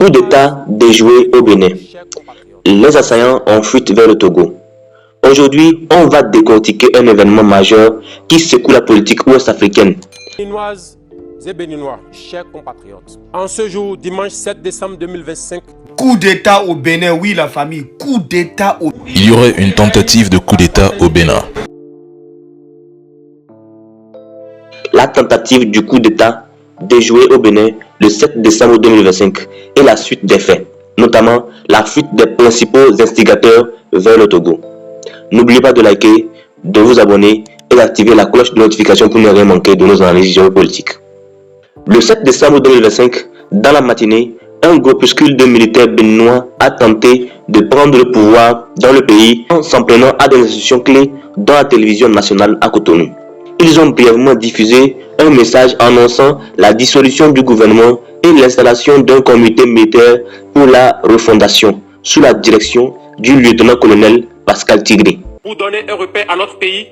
Coup d'État déjoué au Bénin. Les assaillants ont fuite vers le Togo. Aujourd'hui, on va décortiquer un événement majeur qui secoue la politique ouest-africaine. Béninoises et Béninois, chers compatriotes, en ce jour, dimanche 7 décembre 2025, coup d'État au Bénin, oui la famille, coup d'État au... Il y aurait une tentative de coup d'État au Bénin. La tentative du coup d'État déjoué au Bénin le 7 décembre 2025 et la suite des faits, notamment la fuite des principaux instigateurs vers le Togo. N'oubliez pas de liker, de vous abonner et d'activer la cloche de notification pour ne rien manquer de nos analyses géopolitiques. Le 7 décembre 2025, dans la matinée, un groupuscule de militaires béninois a tenté de prendre le pouvoir dans le pays en s'en prenant à des institutions clés dans la télévision nationale à Cotonou. Ils ont brièvement diffusé un message annonçant la dissolution du gouvernement et l'installation d'un comité militaire pour la refondation sous la direction du lieutenant-colonel Pascal Tigri. Pour donner un repère à notre pays,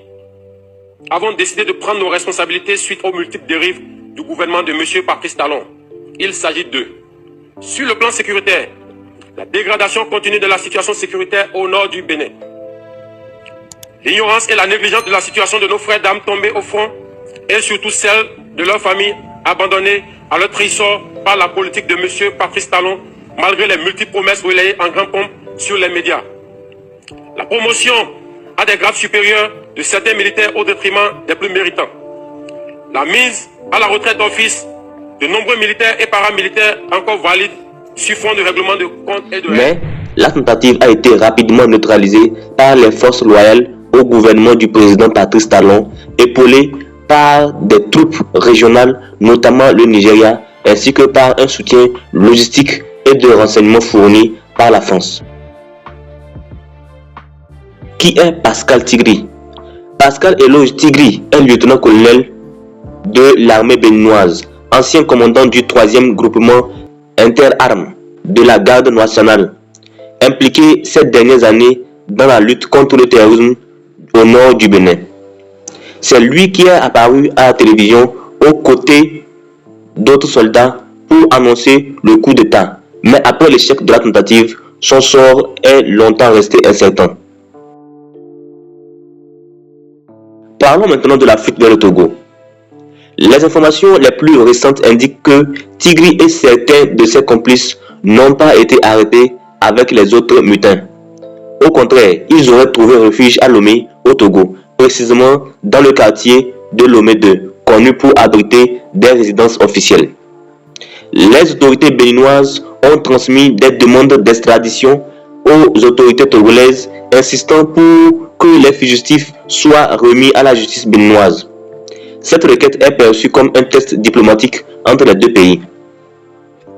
avons décidé de prendre nos responsabilités suite aux multiples dérives du gouvernement de M. Patrice Talon. Il s'agit de, sur le plan sécuritaire, la dégradation continue de la situation sécuritaire au nord du Bénin. L'ignorance et la négligence de la situation de nos frères d'armes tombés au front et surtout celle de leurs familles abandonnées à leur trésor par la politique de M. Patrice Talon malgré les multiples promesses relayées en grande pompe sur les médias. La promotion à des grades supérieurs de certains militaires au détriment des plus méritants. La mise à la retraite d'office de nombreux militaires et paramilitaires encore valides sur fond de règlement de compte et de... Mais la tentative a été rapidement neutralisée par les forces loyales au gouvernement du président Patrice Talon, épaulé par des troupes régionales, notamment le Nigeria, ainsi que par un soutien logistique et de renseignements fournis par la France. Qui est Pascal Tigri? Pascal Eloge Tigri est lieutenant-colonel de l'armée béninoise, ancien commandant du 3e groupement interarmes de la garde nationale, impliqué ces dernières années dans la lutte contre le terrorisme au nord du Bénin. C'est lui qui est apparu à la télévision aux côtés d'autres soldats pour annoncer le coup d'État. Mais après l'échec de la tentative, son sort est longtemps resté incertain. Parlons maintenant de la fuite vers le Togo. Les informations les plus récentes indiquent que Tigri et certains de ses complices n'ont pas été arrêtés avec les autres mutins. Au contraire, ils auraient trouvé refuge à Lomé, au Togo, précisément dans le quartier de Lomé 2, connu pour abriter des résidences officielles. Les autorités béninoises ont transmis des demandes d'extradition aux autorités togolaises, insistant pour que les fugitifs soient remis à la justice béninoise. Cette requête est perçue comme un test diplomatique entre les deux pays.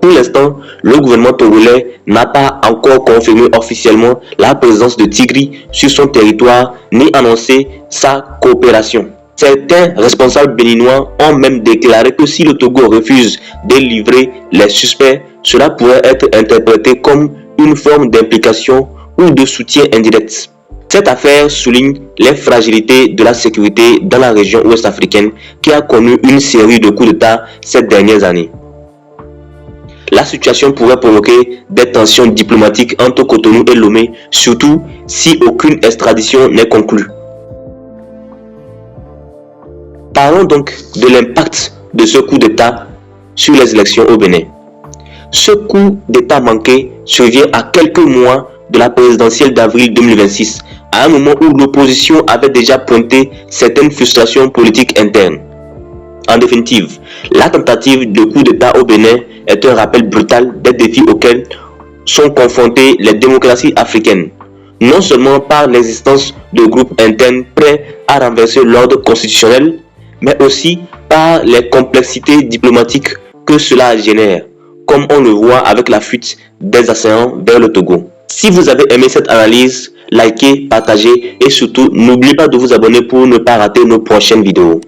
Pour l'instant, le gouvernement togolais n'a pas encore confirmé officiellement la présence de Tigri sur son territoire ni annoncé sa coopération. Certains responsables béninois ont même déclaré que si le Togo refuse de livrer les suspects, cela pourrait être interprété comme une forme d'implication ou de soutien indirect. Cette affaire souligne les fragilités de la sécurité dans la région ouest-africaine qui a connu une série de coups d'État ces dernières années. La situation pourrait provoquer des tensions diplomatiques entre Cotonou et Lomé, surtout si aucune extradition n'est conclue. Parlons donc de l'impact de ce coup d'État sur les élections au Bénin. Ce coup d'État manqué survient à quelques mois de la présidentielle d'avril 2026, à un moment où l'opposition avait déjà pointé certaines frustrations politiques internes. En définitive, la tentative de coup d'État au Bénin est un rappel brutal des défis auxquels sont confrontées les démocraties africaines, non seulement par l'existence de groupes internes prêts à renverser l'ordre constitutionnel, mais aussi par les complexités diplomatiques que cela génère, comme on le voit avec la fuite des assaillants vers le Togo. Si vous avez aimé cette analyse, likez, partagez et surtout n'oubliez pas de vous abonner pour ne pas rater nos prochaines vidéos.